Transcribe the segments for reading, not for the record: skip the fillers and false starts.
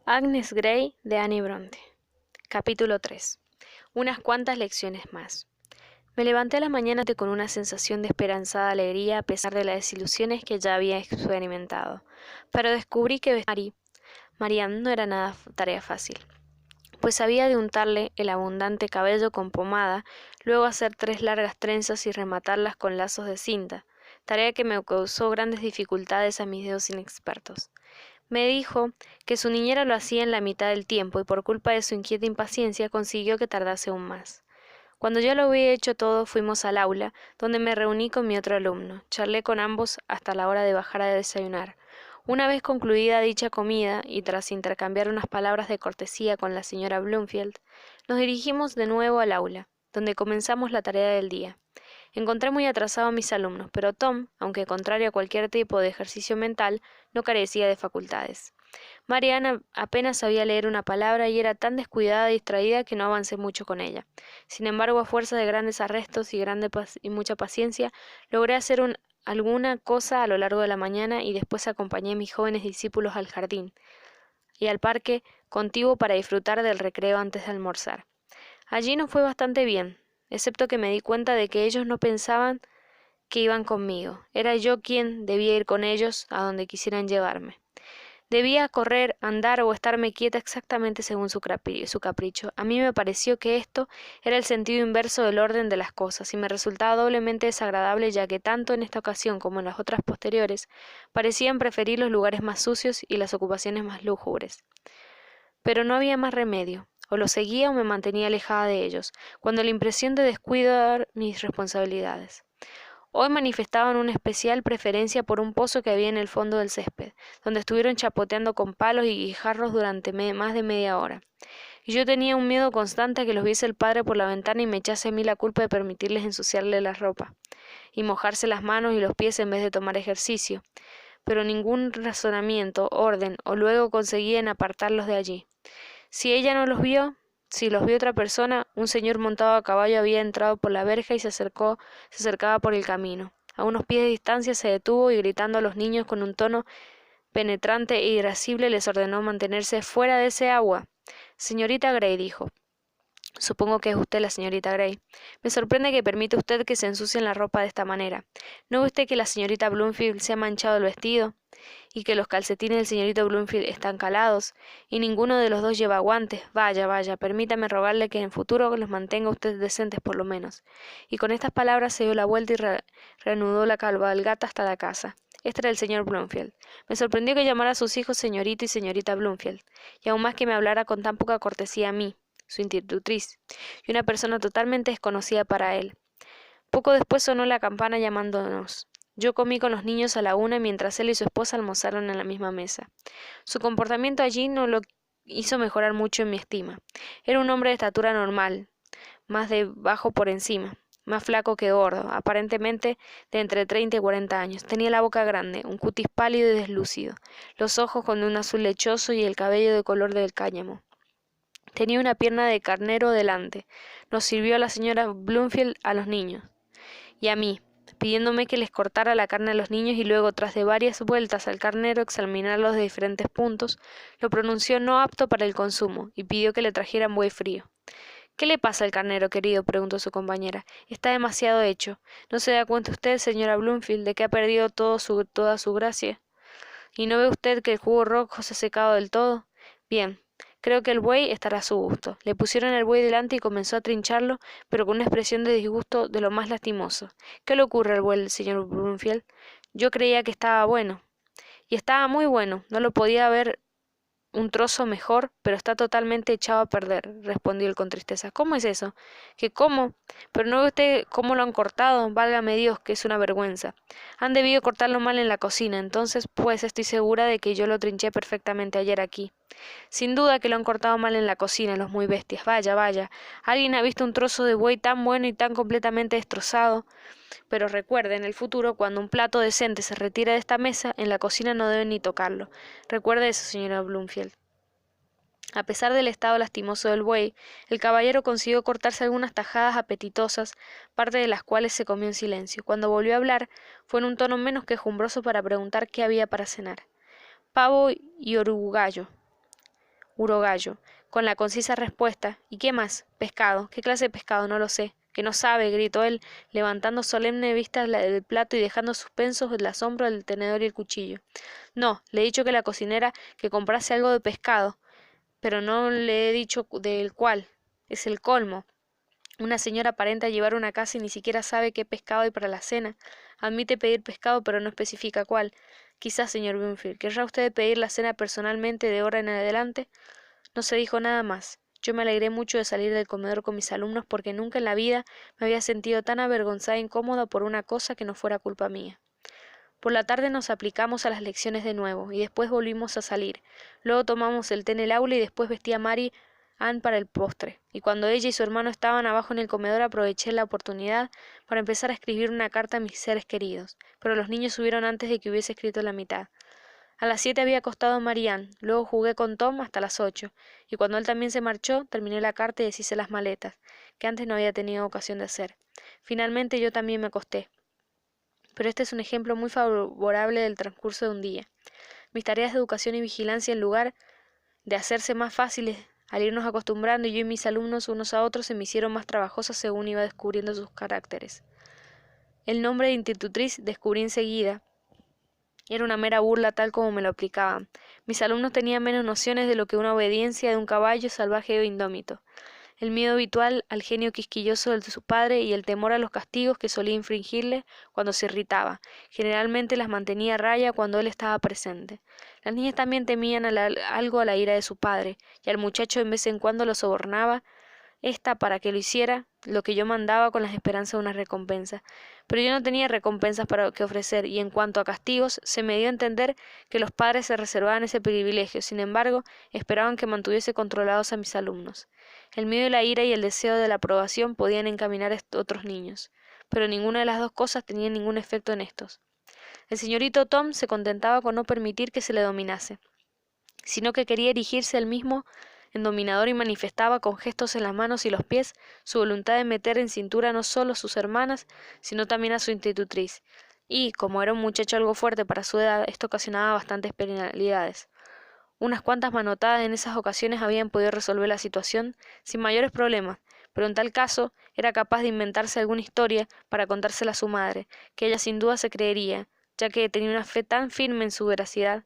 Agnes Grey de Annie Bronte. Capítulo 3. Unas cuantas lecciones más. Me levanté a la mañana con una sensación de esperanzada alegría a pesar de las desilusiones que ya había experimentado, pero descubrí que vestir a Marianne no era nada tarea fácil, pues había de untarle el abundante cabello con pomada, luego hacer 3 largas trenzas y rematarlas con lazos de cinta, tarea que me causó grandes dificultades a mis dedos inexpertos. Me dijo que su niñera lo hacía en la mitad del tiempo y por culpa de su inquieta impaciencia consiguió que tardase aún más. Cuando ya lo había hecho todo, fuimos al aula, donde me reuní con mi otro alumno. Charlé con ambos hasta la hora de bajar a desayunar. Una vez concluida dicha comida, y tras intercambiar unas palabras de cortesía con la señora Bloomfield, nos dirigimos de nuevo al aula, donde comenzamos la tarea del día. Encontré muy atrasado a mis alumnos, pero Tom, aunque contrario a cualquier tipo de ejercicio mental, no carecía de facultades. Mariana apenas sabía leer una palabra y era tan descuidada y distraída que no avancé mucho con ella. Sin embargo, a fuerza de grandes arrestos y mucha paciencia, logré hacer alguna cosa a lo largo de la mañana y después acompañé a mis jóvenes discípulos al jardín y al parque contiguo para disfrutar del recreo antes de almorzar. Allí nos fue bastante bien, excepto que me di cuenta de que ellos no pensaban que iban conmigo. Era yo quien debía ir con ellos a donde quisieran llevarme. Debía correr, andar o estarme quieta exactamente según su capricho. A mí me pareció que esto era el sentido inverso del orden de las cosas, y me resultaba doblemente desagradable, ya que tanto en esta ocasión como en las otras posteriores parecían preferir los lugares más sucios y las ocupaciones más lúgubres. Pero no había más remedio. O los seguía o me mantenía alejada de ellos, cuando la impresión de descuidar mis responsabilidades. Hoy manifestaban una especial preferencia por un pozo que había en el fondo del césped, donde estuvieron chapoteando con palos y guijarros durante más de media hora. Y yo tenía un miedo constante a que los viese el padre por la ventana y me echase a mí la culpa de permitirles ensuciarle la ropa, y mojarse las manos y los pies en vez de tomar ejercicio. Pero ningún razonamiento, orden o luego conseguían apartarlos de allí. Si ella no los vio, si los vio otra persona, un señor montado a caballo había entrado por la verja y se acercaba por el camino. A unos pies de distancia se detuvo y gritando a los niños con un tono penetrante e irascible les ordenó mantenerse fuera de ese agua. Señorita Grey, dijo. Supongo que es usted la señorita Grey. Me sorprende que permita usted que se ensucien la ropa de esta manera. ¿No ve usted que la señorita Bloomfield se ha manchado el vestido? Y que los calcetines del señorito Bloomfield están calados, y ninguno de los dos lleva guantes. Vaya, vaya, permítame rogarle que en futuro los mantenga usted decentes por lo menos. Y con estas palabras se dio la vuelta y reanudó la cabalgata hasta la casa. Este era el señor Bloomfield. Me sorprendió que llamara a sus hijos señorito y señorita Bloomfield, y aún más que me hablara con tan poca cortesía a mí, su institutriz, y una persona totalmente desconocida para él. Poco después sonó la campana llamándonos. Yo comí con los niños a la una mientras él y su esposa almorzaron en la misma mesa. Su comportamiento allí no lo hizo mejorar mucho en mi estima. Era un hombre de estatura normal, más de bajo por encima, más flaco que gordo, aparentemente de entre 30 y 40 años. Tenía la boca grande, un cutis pálido y deslúcido, los ojos con un azul lechoso y el cabello de color del cáñamo. Tenía una pierna de carnero delante. Nos sirvió a la señora Bloomfield a los niños y a mí, pidiéndome que les cortara la carne a los niños y luego, tras de varias vueltas al carnero examinarlos de diferentes puntos, lo pronunció no apto para el consumo y pidió que le trajeran buey frío. ¿Qué le pasa al carnero, querido?, preguntó su compañera. Está demasiado hecho. ¿No se da cuenta usted, señora Bloomfield, de que ha perdido toda su gracia? ¿Y no ve usted que el jugo rojo se ha secado del todo? Bien. Creo que el buey estará a su gusto. Le pusieron el buey delante y comenzó a trincharlo, pero con una expresión de disgusto de lo más lastimoso. ¿Qué le ocurre al buey, señor Bloomfield? Yo creía que estaba bueno. Y estaba muy bueno. No lo podía haber un trozo mejor, pero está totalmente echado a perder, respondió él con tristeza. ¿Cómo es eso? ¿Que cómo? Pero no ve usted cómo lo han cortado. Válgame Dios, que es una vergüenza. Han debido cortarlo mal en la cocina. Entonces, pues estoy segura de que yo lo trinché perfectamente ayer aquí. Sin duda que lo han cortado mal en la cocina, los muy bestias. Vaya, vaya. ¿Alguien ha visto un trozo de buey tan bueno y tan completamente destrozado? Pero recuerde, en el futuro, cuando un plato decente se retire de esta mesa, en la cocina no debe ni tocarlo. Recuerde eso, señora Bloomfield. A pesar del estado lastimoso del buey, el caballero consiguió cortarse algunas tajadas apetitosas, parte de las cuales se comió en silencio. Cuando volvió a hablar, fue en un tono menos quejumbroso para preguntar qué había para cenar. Pavo y orugallo. Urogallo, con la concisa respuesta: ¿y qué más? Pescado. ¿Qué clase de pescado? No lo sé. Que no sabe, gritó él, levantando solemne vista del plato y dejando suspensos el asombro del tenedor y el cuchillo. No, le he dicho que la cocinera que comprase algo de pescado, pero no le he dicho del cual. Es el colmo. Una señora aparenta llevar una casa y ni siquiera sabe qué pescado hay para la cena. Admite pedir pescado, pero no especifica cuál. Quizás, señor Bloomfield, ¿querrá usted pedir la cena personalmente de ahora en adelante? No se dijo nada más. Yo me alegré mucho de salir del comedor con mis alumnos porque nunca en la vida me había sentido tan avergonzada e incómoda por una cosa que no fuera culpa mía. Por la tarde nos aplicamos a las lecciones de nuevo y después volvimos a salir. Luego tomamos el té en el aula y después vestí a Mary Ann para el postre. Y cuando ella y su hermano estaban abajo en el comedor aproveché la oportunidad para empezar a escribir una carta a mis seres queridos. Pero los niños subieron antes de que hubiese escrito la mitad. A las 7 había acostado a Mary Ann, luego jugué con Tom hasta las 8, y cuando él también se marchó, terminé la carta y deshice las maletas, que antes no había tenido ocasión de hacer. Finalmente yo también me acosté. Pero este es un ejemplo muy favorable del transcurso de un día. Mis tareas de educación y vigilancia, en lugar de hacerse más fáciles al irnos acostumbrando yo y mis alumnos unos a otros, se me hicieron más trabajosas según iba descubriendo sus caracteres. El nombre de institutriz descubrí enseguida. Era una mera burla tal como me lo aplicaban. Mis alumnos tenían menos nociones de lo que una obediencia de un caballo salvaje o indómito. El miedo habitual al genio quisquilloso de su padre y el temor a los castigos que solía infligirle cuando se irritaba. Generalmente las mantenía a raya cuando él estaba presente. Las niñas también temían algo a la ira de su padre, y al muchacho en vez en cuando lo sobornaba para que lo hiciera lo que yo mandaba con las esperanzas de una recompensa. Pero yo no tenía recompensas para que ofrecer, y en cuanto a castigos, se me dio a entender que los padres se reservaban ese privilegio. Sin embargo, esperaban que mantuviese controlados a mis alumnos. El miedo y la ira y el deseo de la aprobación podían encaminar a otros niños, pero ninguna de las dos cosas tenía ningún efecto en estos. El señorito Tom se contentaba con no permitir que se le dominase, sino que quería erigirse él mismo en dominador y manifestaba con gestos en las manos y los pies su voluntad de meter en cintura no solo a sus hermanas, sino también a su institutriz, y, como era un muchacho algo fuerte para su edad, esto ocasionaba bastantes penalidades. Unas cuantas manotadas en esas ocasiones habían podido resolver la situación sin mayores problemas, pero en tal caso era capaz de inventarse alguna historia para contársela a su madre, que ella sin duda se creería, ya que tenía una fe tan firme en su veracidad.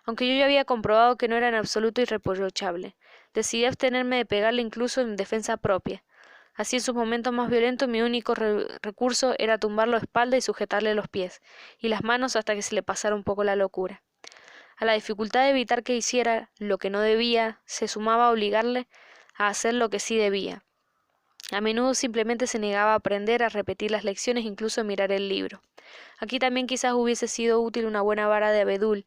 Aunque yo ya había comprobado que no era en absoluto irreprochable, decidí abstenerme de pegarle incluso en defensa propia. Así en sus momentos más violentos mi único recurso era tumbarlo de espalda y sujetarle los pies y las manos hasta que se le pasara un poco la locura. A la dificultad de evitar que hiciera lo que no debía, se sumaba obligarle a hacer lo que sí debía. A menudo simplemente se negaba a aprender, a repetir las lecciones, incluso a mirar el libro. Aquí también quizás hubiese sido útil una buena vara de abedul,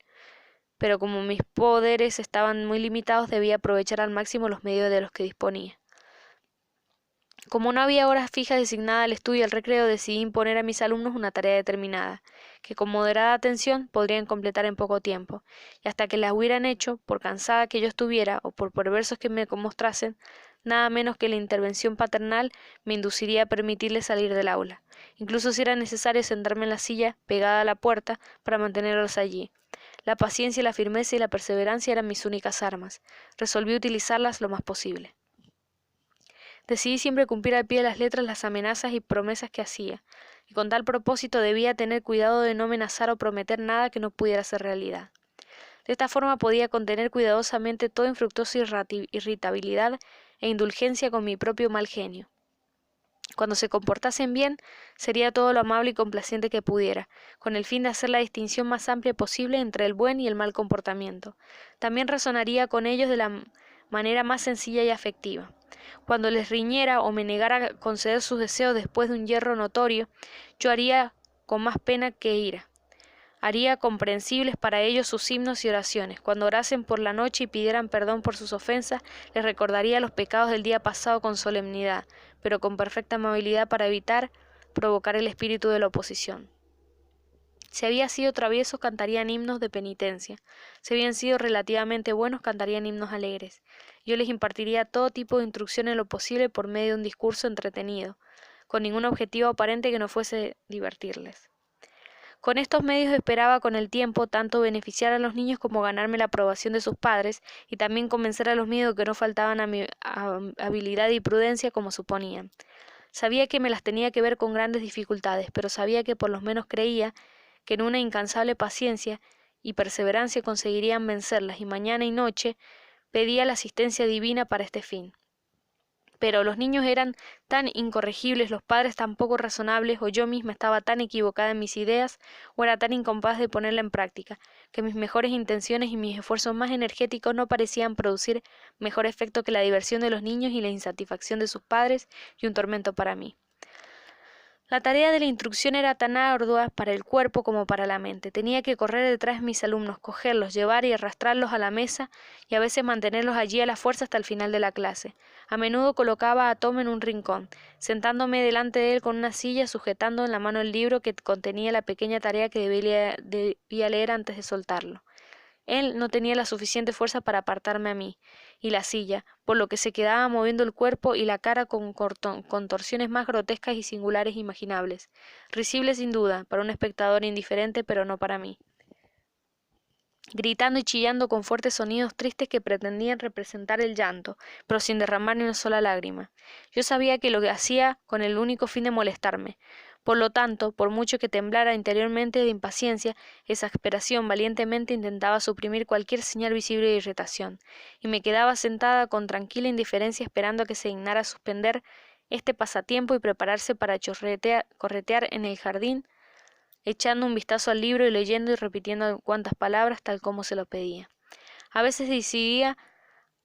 pero como mis poderes estaban muy limitados, debía aprovechar al máximo los medios de los que disponía. Como no había horas fijas designadas al estudio y al recreo, decidí imponer a mis alumnos una tarea determinada, que con moderada atención podrían completar en poco tiempo, y hasta que la hubieran hecho, por cansada que yo estuviera o por perversos que me mostrasen, nada menos que la intervención paternal me induciría a permitirles salir del aula, incluso si era necesario sentarme en la silla pegada a la puerta para mantenerlos allí. La paciencia, la firmeza y la perseverancia eran mis únicas armas. Resolví utilizarlas lo más posible. Decidí siempre cumplir al pie de las letras las amenazas y promesas que hacía, y con tal propósito debía tener cuidado de no amenazar o prometer nada que no pudiera ser realidad. De esta forma podía contener cuidadosamente toda infructuosa irritabilidad e indulgencia con mi propio mal genio. Cuando se comportasen bien, sería todo lo amable y complaciente que pudiera, con el fin de hacer la distinción más amplia posible entre el buen y el mal comportamiento. También razonaría con ellos de la manera más sencilla y afectiva. Cuando les riñera o me negara a conceder sus deseos después de un yerro notorio, yo haría con más pena que ira. Haría comprensibles para ellos sus himnos y oraciones. Cuando orasen por la noche y pidieran perdón por sus ofensas, les recordaría los pecados del día pasado con solemnidad, pero con perfecta amabilidad para evitar provocar el espíritu de la oposición. Si habían sido traviesos, cantarían himnos de penitencia. Si habían sido relativamente buenos, cantarían himnos alegres. Yo les impartiría todo tipo de instrucción en lo posible por medio de un discurso entretenido, con ningún objetivo aparente que no fuese divertirles. Con estos medios esperaba con el tiempo tanto beneficiar a los niños como ganarme la aprobación de sus padres y también convencer a los míos de que no faltaban a mi habilidad y prudencia como suponían. Sabía que me las tenía que ver con grandes dificultades, pero sabía que por lo menos creía que en una incansable paciencia y perseverancia conseguirían vencerlas, y mañana y noche pedía la asistencia divina para este fin. Pero los niños eran tan incorregibles, los padres tan poco razonables, o yo misma estaba tan equivocada en mis ideas, o era tan incapaz de ponerla en práctica, que mis mejores intenciones y mis esfuerzos más energéticos no parecían producir mejor efecto que la diversión de los niños y la insatisfacción de sus padres y un tormento para mí. La tarea de la instrucción era tan ardua para el cuerpo como para la mente. Tenía que correr detrás de mis alumnos, cogerlos, llevar y arrastrarlos a la mesa y a veces mantenerlos allí a la fuerza hasta el final de la clase. A menudo colocaba a Tom en un rincón, sentándome delante de él con una silla, sujetando en la mano el libro que contenía la pequeña tarea que debía leer antes de soltarlo. Él no tenía la suficiente fuerza para apartarme a mí y la silla, por lo que se quedaba moviendo el cuerpo y la cara con contorsiones más grotescas y singulares imaginables, risibles sin duda para un espectador indiferente, pero no para mí, gritando y chillando con fuertes sonidos tristes que pretendían representar el llanto, pero sin derramar ni una sola lágrima. Yo sabía que lo que hacía con el único fin de molestarme. Por lo tanto, por mucho que temblara interiormente de impaciencia, exasperación, valientemente intentaba suprimir cualquier señal visible de irritación, y me quedaba sentada con tranquila indiferencia esperando a que se dignara suspender este pasatiempo y prepararse para corretear en el jardín, echando un vistazo al libro y leyendo y repitiendo cuantas palabras tal como se lo pedía. A veces decidía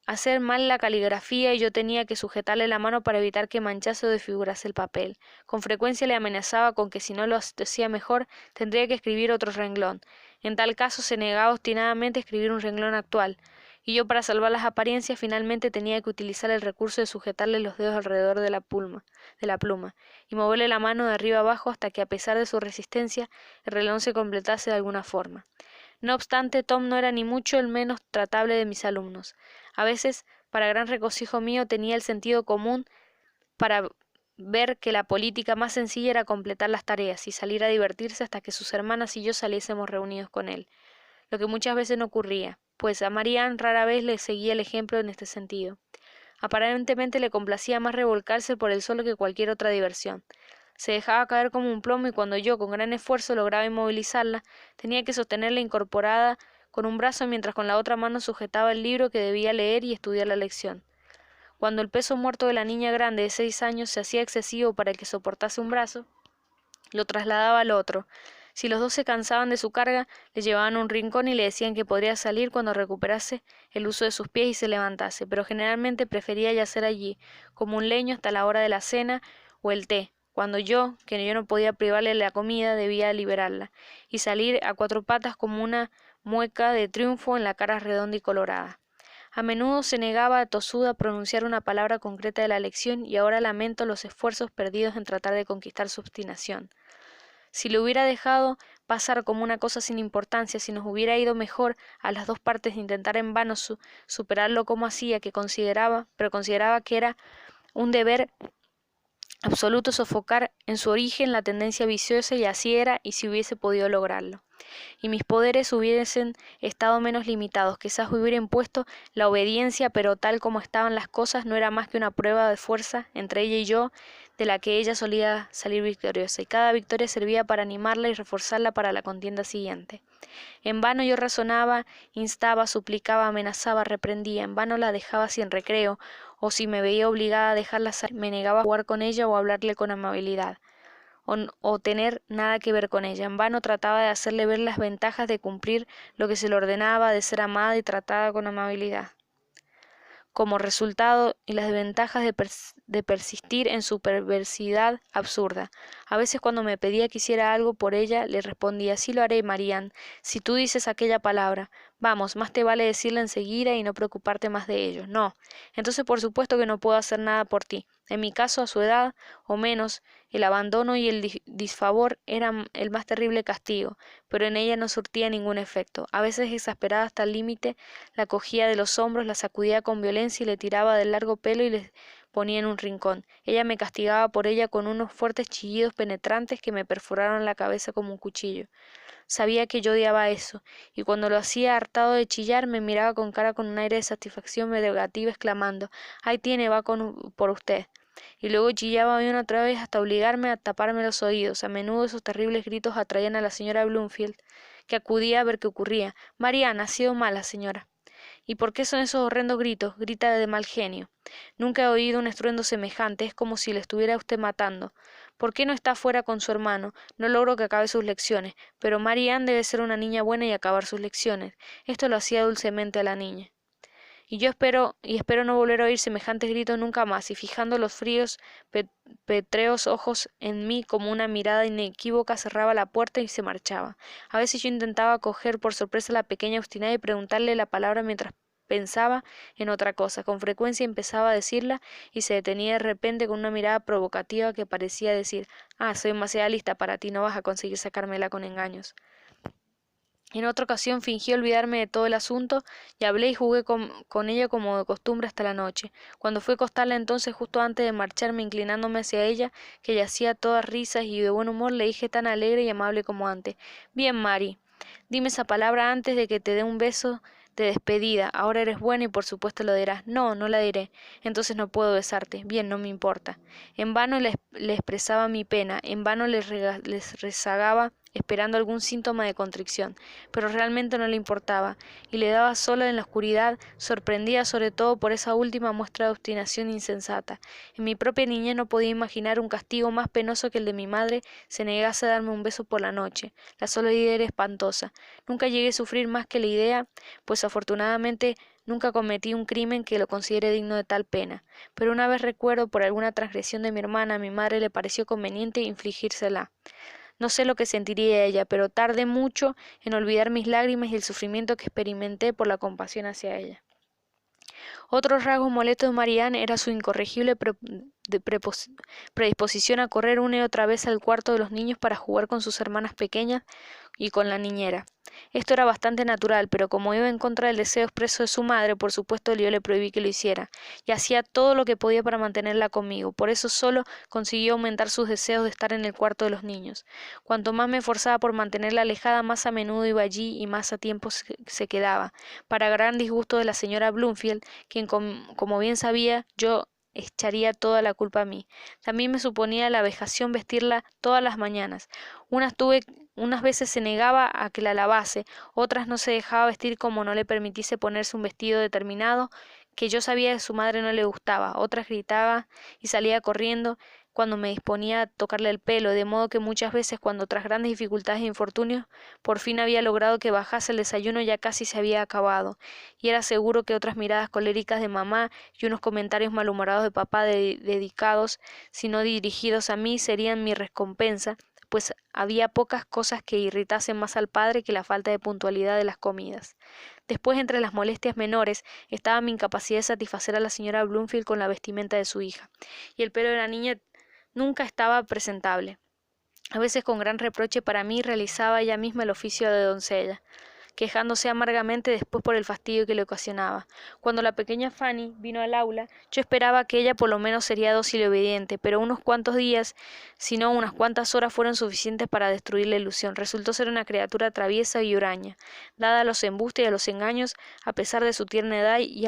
hacer mal la caligrafía y yo tenía que sujetarle la mano para evitar que manchase o desfigurase el papel. Con frecuencia le amenazaba con que si no lo hacía mejor tendría que escribir otro renglón. En tal caso se negaba obstinadamente a escribir un renglón actual, y yo para salvar las apariencias finalmente tenía que utilizar el recurso de sujetarle los dedos alrededor de la pluma, y moverle la mano de arriba abajo hasta que a pesar de su resistencia el renglón se completase de alguna forma. No obstante, Tom no era ni mucho el menos tratable de mis alumnos. A veces, para gran regocijo mío, tenía el sentido común para ver que la política más sencilla era completar las tareas y salir a divertirse hasta que sus hermanas y yo saliésemos reunidos con él, lo que muchas veces no ocurría, pues a Marianne rara vez le seguía el ejemplo en este sentido. Aparentemente le complacía más revolcarse por el suelo que cualquier otra diversión. Se dejaba caer como un plomo y cuando yo, con gran esfuerzo, lograba inmovilizarla, tenía que sostenerla incorporada con un brazo mientras con la otra mano sujetaba el libro que debía leer y estudiar la lección. Cuando el peso muerto de la niña grande de 6 años se hacía excesivo para el que soportase un brazo, lo trasladaba al otro. Si los dos se cansaban de su carga, le llevaban a un rincón y le decían que podría salir cuando recuperase el uso de sus pies y se levantase, pero generalmente prefería yacer allí, como un leño hasta la hora de la cena o el té, cuando yo, que yo no podía privarle la comida, debía liberarla, y salir a 4 patas como una mueca de triunfo en la cara redonda y colorada. A menudo se negaba tosuda a pronunciar una palabra concreta de la lección y ahora lamento los esfuerzos perdidos en tratar de conquistar su obstinación. Si lo hubiera dejado pasar como una cosa sin importancia, si nos hubiera ido mejor a las dos partes de intentar en vano superarlo como hacía, pero consideraba que era un deber absoluto sofocar en su origen la tendencia viciosa, y así era, y si hubiese podido lograrlo. Y mis poderes hubiesen estado menos limitados, quizás hubiera impuesto la obediencia, pero tal como estaban las cosas no era más que una prueba de fuerza entre ella y yo, de la que ella solía salir victoriosa, y cada victoria servía para animarla y reforzarla para la contienda siguiente. En vano yo razonaba, instaba, suplicaba, amenazaba, reprendía, en vano la dejaba sin recreo, o si me veía obligada a dejarla salir, me negaba a jugar con ella o a hablarle con amabilidad, o tener nada que ver con ella. En vano trataba de hacerle ver las ventajas de cumplir lo que se le ordenaba, de ser amada y tratada con amabilidad, como resultado, y las desventajas de persistir en su perversidad absurda. A veces cuando me pedía que hiciera algo por ella, le respondía: sí lo haré, Marianne, si tú dices aquella palabra. Vamos, más te vale decirla enseguida y no preocuparte más de ello. No, entonces por supuesto que no puedo hacer nada por ti. En mi caso, a su edad, o menos, el abandono y el disfavor eran el más terrible castigo, pero en ella no surtía ningún efecto. A veces, exasperada hasta el límite, la cogía de los hombros, la sacudía con violencia y le tiraba del largo pelo y le ponía en un rincón. Ella me castigaba por ella con unos fuertes chillidos penetrantes que me perforaron la cabeza como un cuchillo. Sabía que yo odiaba eso, y cuando lo hacía hartado de chillar, me miraba con cara con un aire de satisfacción negativa, exclamando: «Ahí tiene, por usted». Y luego chillaba una otra vez hasta obligarme a taparme los oídos. A menudo esos terribles gritos atraían a la señora Bloomfield, que acudía a ver qué ocurría. «Mariana, ha sido mala, señora». «¿Y por qué son esos horrendos gritos?», grita de mal genio. «Nunca he oído un estruendo semejante, es como si le estuviera usted matando. ¿Por qué no está fuera con su hermano? No logro que acabe sus lecciones, pero Marianne debe ser una niña buena y acabar sus lecciones». Esto lo hacía dulcemente a la niña. Y espero no volver a oír semejantes gritos nunca más, y fijando los fríos, petreos ojos en mí como una mirada inequívoca, cerraba la puerta y se marchaba. A veces yo intentaba coger por sorpresa a la pequeña obstinada y preguntarle la palabra mientras pensaba en otra cosa. Con frecuencia empezaba a decirla y se detenía de repente con una mirada provocativa que parecía decir: «Ah, soy demasiado lista para ti, no vas a conseguir sacármela con engaños». En otra ocasión fingí olvidarme de todo el asunto y hablé y jugué con ella como de costumbre hasta la noche. Cuando fui a acostarla entonces, justo antes de marcharme, inclinándome hacia ella, que yacía toda risas y de buen humor, le dije tan alegre y amable como antes: «Bien, Mary, dime esa palabra antes de que te dé un beso de despedida. Ahora eres buena y por supuesto lo dirás». «No, no la diré». «Entonces no puedo besarte». «Bien, no me importa». En vano le expresaba mi pena, en vano les rezagaba esperando algún síntoma de contrición, pero realmente no le importaba, y le daba sola en la oscuridad, sorprendida sobre todo por esa última muestra de obstinación insensata. En mi propia niñez no podía imaginar un castigo más penoso que el de mi madre se negase a darme un beso por la noche. La sola idea era espantosa. Nunca llegué a sufrir más que la idea, pues afortunadamente nunca cometí un crimen que lo considere digno de tal pena. Pero una vez recuerdo, por alguna transgresión de mi hermana, a mi madre le pareció conveniente infligírsela. No sé lo que sentiría ella, pero tardé mucho en olvidar mis lágrimas y el sufrimiento que experimenté por la compasión hacia ella. Otro rasgo molesto de Marianne era su incorregible predisposición a correr una y otra vez al cuarto de los niños para jugar con sus hermanas pequeñas y con la niñera. Esto era bastante natural, pero como iba en contra del deseo expreso de su madre, por supuesto yo le prohibí que lo hiciera, y hacía todo lo que podía para mantenerla conmigo. Por eso solo consiguió aumentar sus deseos de estar en el cuarto de los niños. Cuanto más me esforzaba por mantenerla alejada, más a menudo iba allí y más a tiempo se quedaba, para gran disgusto de la señora Bloomfield, quien como bien sabía, yo echaría toda la culpa a mí. También me suponía la vejación vestirla todas las mañanas. Unas veces se negaba a que la lavase, otras no se dejaba vestir como no le permitiese ponerse un vestido determinado que yo sabía que su madre no le gustaba, otras gritaba y salía corriendo cuando me disponía a tocarle el pelo, de modo que muchas veces, cuando tras grandes dificultades e infortunios por fin había logrado que bajase el desayuno, ya casi se había acabado, y era seguro que otras miradas coléricas de mamá y unos comentarios malhumorados de papá dedicados, si no dirigidos a mí, serían mi recompensa, pues había pocas cosas que irritasen más al padre que la falta de puntualidad de las comidas. Después, entre las molestias menores, estaba mi incapacidad de satisfacer a la señora Bloomfield con la vestimenta de su hija, y el pelo de la niña nunca estaba presentable. A veces, con gran reproche para mí, realizaba ella misma el oficio de doncella, quejándose amargamente después por el fastidio que le ocasionaba. Cuando la pequeña Fanny vino al aula, yo esperaba que ella por lo menos sería dócil y obediente, pero unos cuantos días, si no unas cuantas horas, fueron suficientes para destruir la ilusión. Resultó ser una criatura traviesa y huraña, dada a los embustes y a los engaños, a pesar de su tierna edad, y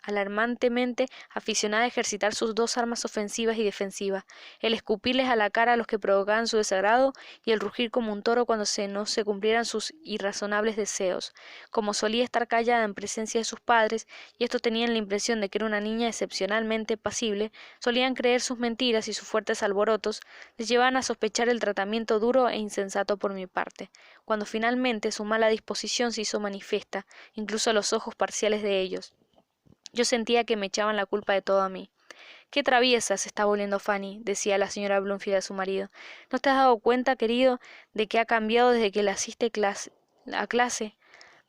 alarmantemente aficionada a ejercitar sus dos armas ofensivas y defensivas, el escupirles a la cara a los que provocaban su desagrado y el rugir como un toro cuando no se cumplieran sus irrazonables deseos. Como solía estar callada en presencia de sus padres, y estos tenían la impresión de que era una niña excepcionalmente pasible, solían creer sus mentiras y sus fuertes alborotos, les llevaban a sospechar el tratamiento duro e insensato por mi parte. Cuando finalmente su mala disposición se hizo manifiesta, incluso a los ojos parciales de ellos, yo sentía que me echaban la culpa de todo a mí. «Qué traviesa se está volviendo Fanny», decía la señora Bloomfield a su marido. «¿No te has dado cuenta, querido, de que ha cambiado desde que la asiste a clase?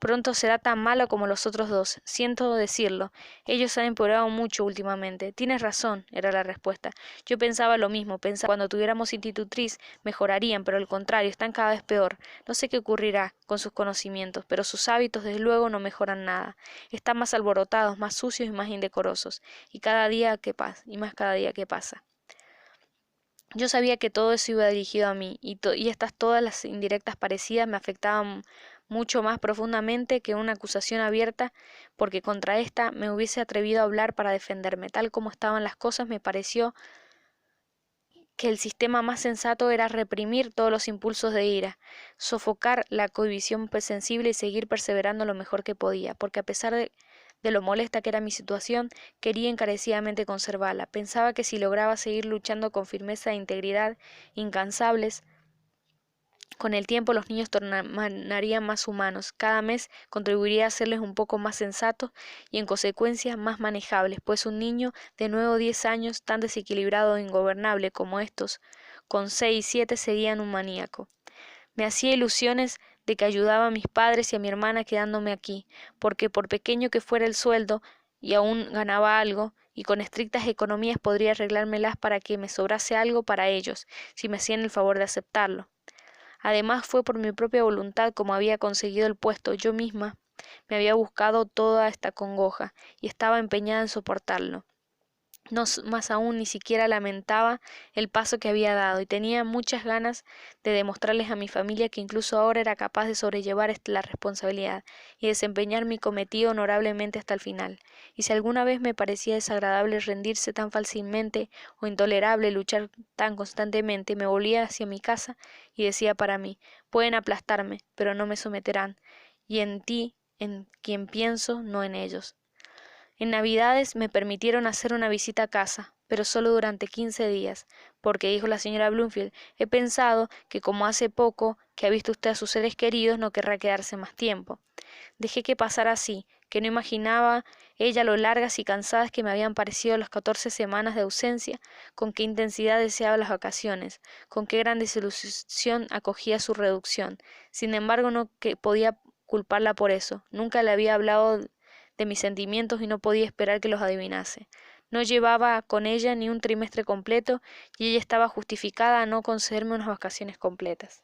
Pronto será tan malo como los otros dos. Siento decirlo. Ellos han empeorado mucho últimamente. Tienes razón, era la respuesta. Yo pensaba lo mismo. Pensaba que cuando tuviéramos institutriz mejorarían, pero al contrario, están cada vez peor. No sé qué ocurrirá con sus conocimientos, pero sus hábitos desde luego no mejoran nada. Están más alborotados, más sucios y más indecorosos. Y cada día que pasa, y más cada día que pasa. Yo sabía que todo eso iba dirigido a mí, y estas todas las indirectas parecidas me afectaban mucho más profundamente que una acusación abierta, porque contra esta me hubiese atrevido a hablar para defenderme. Tal como estaban las cosas, me pareció que el sistema más sensato era reprimir todos los impulsos de ira, sofocar la cohibición sensible y seguir perseverando lo mejor que podía, porque a pesar de lo molesta que era mi situación, quería encarecidamente conservarla. Pensaba que si lograba seguir luchando con firmeza e integridad incansables, con el tiempo los niños tornarían más humanos, cada mes contribuiría a hacerles un poco más sensatos y en consecuencia más manejables, pues un niño de 9 o 10 años tan desequilibrado e ingobernable como estos, con 6 y 7 serían un maníaco. Me hacía ilusiones de que ayudaba a mis padres y a mi hermana quedándome aquí, porque por pequeño que fuera el sueldo, y aún ganaba algo, y con estrictas economías podría arreglármelas para que me sobrase algo para ellos, si me hacían el favor de aceptarlo. Además fue por mi propia voluntad como había conseguido el puesto. Yo misma me había buscado toda esta congoja y estaba empeñada en soportarlo. No más aún ni siquiera lamentaba el paso que había dado y tenía muchas ganas de demostrarles a mi familia que incluso ahora era capaz de sobrellevar la responsabilidad y desempeñar mi cometido honorablemente hasta el final. Y si alguna vez me parecía desagradable rendirse tan fácilmente o intolerable luchar tan constantemente, me volvía hacia mi casa y decía para mí: pueden aplastarme, pero no me someterán, y en ti, en quien pienso, no en ellos. En Navidades me permitieron hacer una visita a casa, pero solo durante 15 días, porque, dijo la señora Bloomfield, he pensado que como hace poco que ha visto usted a sus seres queridos, no querrá quedarse más tiempo. Dejé que pasara así, que no imaginaba ella lo largas y cansadas que me habían parecido las 14 semanas de ausencia, con qué intensidad deseaba las vacaciones, con qué gran desilusión acogía su reducción. Sin embargo, no que podía culparla por eso. Nunca le había hablado de mis sentimientos y no podía esperar que los adivinase. No llevaba con ella ni un trimestre completo y ella estaba justificada a no concederme unas vacaciones completas.